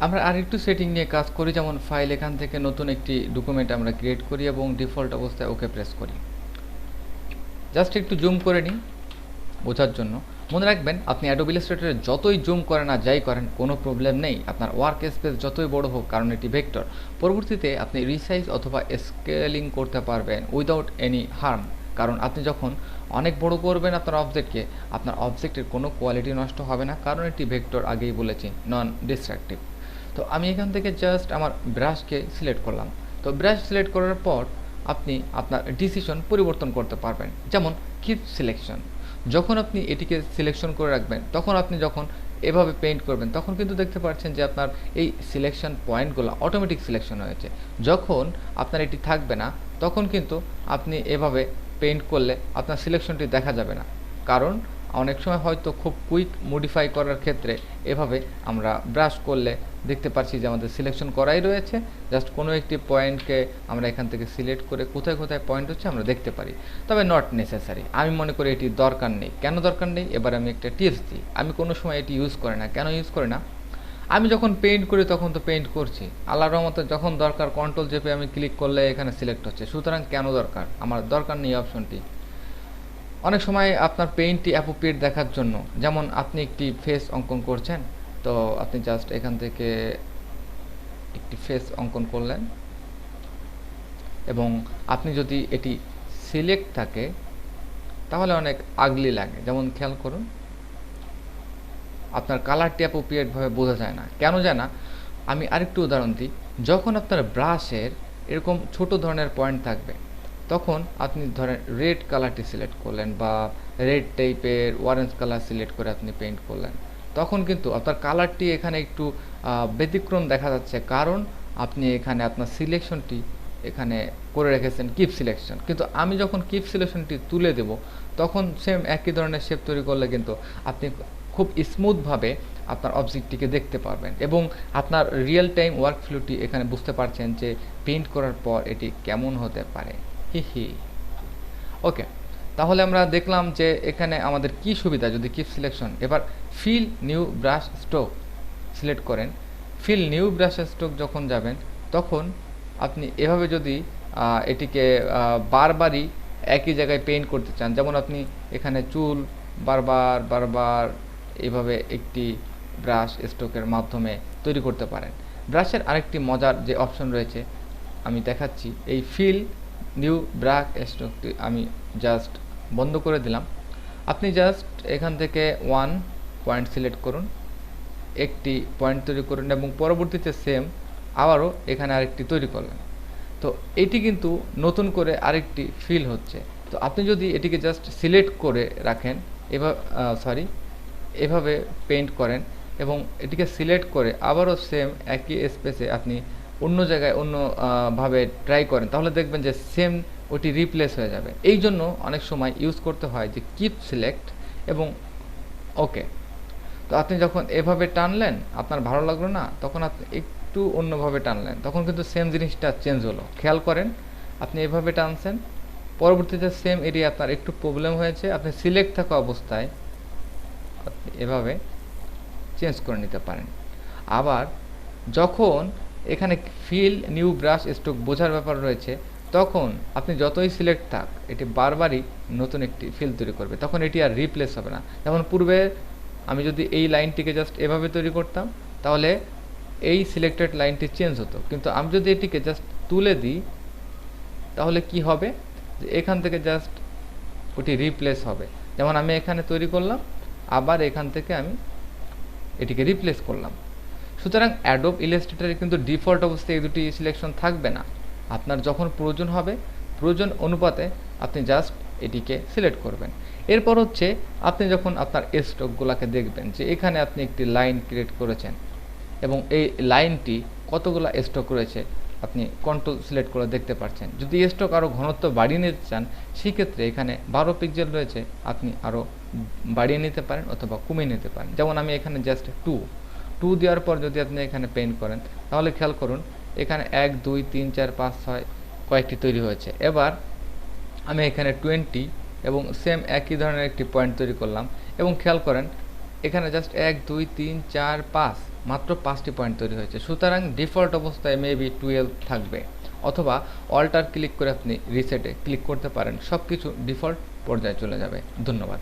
আমরা আরেকটু সেটিং নিয়ে কাজ করি, যেমন ফাইল এখান থেকে নতুন একটি ডকুমেন্ট আমরা ক্রিয়েট করি এবং ডিফল্ট অবস্থায় ওকে প্রেস করি। জাস্ট একটু জুম করে নিই বোঝার জন্য। মনে রাখবেন, আপনি অ্যাডোবি ইলাস্ট্রেটরে যতই জুম করেন আর যাই করেন কোনো প্রবলেম নেই, আপনার ওয়ার্ক স্পেস যতই বড় হোক, কারণ এটি ভেক্টর। পরবর্তীতে আপনি রিসাইজ অথবা স্কেলিং করতে পারবেন উইদাউট এনি হার্ম, কারণ আপনি যখন অনেক বড় করবেন আপনার অবজেক্টকে, আপনার অবজেক্টের কোনো কোয়ালিটি নষ্ট হবে না, কারণ এটি ভেক্টর, আগেই বলেছি, নন ডিস্ট্রাকটিভ। তো আমি এখান থেকে জাস্ট আমার ব্রাশকে সিলেক্ট করলাম। তো ব্রাশ সিলেক্ট করার পর আপনি আপনার ডিসিশন পরিবর্তন করতে পারবেন, যেমন কিপ সিলেকশন। যখন আপনি এটিকে সিলেকশন করে রাখবেন, তখন আপনি যখন এভাবে পেইন্ট করবেন তখন কিন্তু দেখতে পাচ্ছেন যে আপনার এই সিলেকশন পয়েন্টগুলো অটোমেটিক সিলেকশন হয়েছে। যখন আপনার এটি থাকবে না তখন কিন্তু আপনি এভাবে পেইন্ট করলে আপনার সিলেকশনটি দেখা যাবে না, কারণ অনেক সময় হয়তো খুব কুইক মডিফাই করার ক্ষেত্রে এভাবে আমরা ব্রাশ করলে দেখতে পাচ্ছি যে আমাদের সিলেকশন করাই রয়েছে, জাস্ট কোনো একটি পয়েন্টকে আমরা এখান থেকে সিলেক্ট করে কোথায় কোথায় পয়েন্ট হচ্ছে আমরা দেখতে পারি। তবে নট নেসেসারি, আমি মনে করি এটি দরকার নেই। কেন দরকার নেই, এবার আমি একটা টিপস দিই। আমি কোনো সময় এটি ইউজ করি না। কেন ইউজ করি না, আমি যখন পেইন্ট করি তখন তো পেইন্ট করছি, আল্লাহর রহমতে যখন দরকার কন্ট্রোল চেপে আমি ক্লিক করলে এখানে সিলেক্ট হচ্ছে, সুতরাং কেন দরকার, আমার দরকার নেই অপশনটি। অনেক সময় আপনার পেইন্টটি অ্যাপ্রোপ্রিয়েট দেখার জন্য, যেমন আপনি একটি ফেস অঙ্কন করছেন, তো আপনি জাস্ট এখান থেকে একটি ফেস অঙ্কন করলেন এবং আপনি যদি এটি সিলেক্ট থাকে তাহলে অনেক আগলি লাগে। যেমন খেয়াল করুন, আপনার কালারটি অ্যাপ্রোপ্রিয়েটভাবে বোঝা যায় না। কেন যায় না, আমি আরেকটু উদাহরণ দিই। যখন আপনার ব্রাশের এরকম ছোট ধরনের পয়েন্ট থাকবে, তখন আপনি ধরেন রেড কালারটি সিলেক্ট করলেন বা রেড টাইপের অরেঞ্জ কালার সিলেক্ট করে আপনি পেইন্ট করলেন, তখন কিন্তু আপনার কালারটি এখানে একটু ব্যতিক্রম দেখা যাচ্ছে, কারণ আপনি এখানে আপনার সিলেকশনটি এখানে করে রেখেছেন কিপ সিলেকশন। কিন্তু আমি যখন কিপ সিলেকশনটি তুলে দেব, তখন সেম একই ধরনের শেপ তৈরি করলে কিন্তু আপনি খুব স্মুথভাবে আপনার অবজেক্টটিকে দেখতে পারবেন এবং আপনার রিয়েল টাইম ওয়ার্ক ফ্লোটি এখানে বুঝতে পারছেন যে পেইন্ট করার পর এটি কেমন হতে পারে। হি হি। ওকে, তাহলে আমরা দেখলাম যে এখানে আমাদের কি সুবিধা যদি কিপ সিলেকশন। এবার fill new brush stroke select করেন। ফিল নিউ ব্রাশ স্ট্রোক যখন যাবেন, তখন আপনি এভাবে যদি এটিকে বারবারই একই জায়গায় পেইন্ট করতে চান, যেমন আপনি এখানে চুল বারবার বারবার এভাবে একটি ব্রাশ স্ট্রোকের মাধ্যমে তৈরি করতে পারেন। ব্রাশের আরেকটি মজার যে অপশন রয়েছে আমি দেখাচ্ছি। এই ফিল নিউ ব্রাশ স্ট্রোকটি আমি জাস্ট বন্ধ করে দিলাম। আপনি জাস্ট এখান থেকে ওয়ান পয়েন্ট সিলেক্ট করুন, একটি পয়েন্ট তৈরি করুন এবং পরবর্তীতে সেম আবারও এখানে আরেকটি তৈরি করলেন। তো এটি কিন্তু নতুন করে আরেকটি ফিল হচ্ছে। তো আপনি যদি এটিকে জাস্ট সিলেক্ট করে রাখেন, এভাবে পেইন্ট করেন এবং এটিকে সিলেক্ট করে আবারও সেম একই স্পেসে আপনি অন্য জায়গায় অন্য ভাবে ট্রাই করেন, তাহলে দেখবেন যে সেম ওটি রিপ্লেস হয়ে যাবে। এই জন্য অনেক সময় ইউজ করতে হয় যে কিপ সিলেক্ট এবং ওকে। তো আপনি যখন এভাবে টানলেন আপনার ভালো লাগলো না, তখন আপনি একটু অন্যভাবে টানলেন, তখন কিন্তু সেম জিনিসটা চেঞ্জ হলো। খেয়াল করেন, আপনি এভাবে টানছেন, পরবর্তীতে সেম এরিয়া আপনার একটু প্রবলেম হয়েছে, আপনি সিলেক্ট থাকা অবস্থায় আপনি এভাবে চেঞ্জ করে নিতে পারেন। আবার যখন এখানে ফিল নিউ ব্রাশ স্ট্রোক বোঝার ব্যাপার রয়েছে, তখন আপনি যতই সিলেক্ট থাক এটি বারবারই নতুন একটি ফিল তৈরি করবে, তখন এটি আর রিপ্লেস হবে না। যেমন পূর্বে আমি যদি এই লাইনটিকে জাস্ট এভাবে তৈরি করতাম, তাহলে এই সিলেক্টেড লাইনটি চেঞ্জ হতো, কিন্তু আমি যদি এটিকে জাস্ট তুলে দিই তাহলে কি হবে, যে এখান থেকে জাস্ট ওটি রিপ্লেস হবে। যেমন আমি এখানে তৈরি করলাম, আবার এখান থেকে আমি এটিকে রিপ্লেস করলাম। সুতরাং অ্যাডোব ইলাস্ট্রেটরে কিন্তু ডিফল্ট অবস্থায় এই দুটি সিলেকশন থাকবে না। আপনার যখন প্রয়োজন হবে, প্রয়োজন অনুপাতে আপনি জাস্ট এটিকে সিলেক্ট করবেন। এরপর হচ্ছে আপনি যখন আপনার স্ট্রোকগুলোকে দেখবেন যে এখানে আপনি একটি লাইন ক্রিয়েট করেছেন এবং এই লাইনটি কতগুলো স্ট্রোক রয়েছে আপনি কন্ট্রোল সিলেক্ট করে দেখতে পাচ্ছেন। যদি স্ট্রোক আরও ঘনত্ব বাড়িয়ে নিতে চান, সেক্ষেত্রে এখানে 12 পিক্সেল রয়েছে, আপনি আরও বাড়িয়ে নিতে পারেন অথবা কমিয়ে নিতে পারেন। যেমন আমি এখানে জাস্ট টু দেওয়ার পর যদি আপনি এখানে পেইন্ট করেন, তাহলে খেয়াল করুন এখানে 1 2 3 4 5 6 কয়েকটি তৈরি হয়েছে। এবার আমি এখানে 20 এবং সেম একই ধরনের একটি পয়েন্ট তৈরি করলাম এবং খেয়াল করেন এখানে জাস্ট 1 2 3 4 5 মাত্র 5টি পয়েন্ট তৈরি হয়েছে। সুতরাং ডিফল্ট অবস্থায় মেবি 12 থাকবে, অথবা অল্টার ক্লিক করে আপনি রিসেটে ক্লিক করতে পারেন, সব কিছু ডিফল্ট পর্যায়ে চলে যাবে। ধন্যবাদ।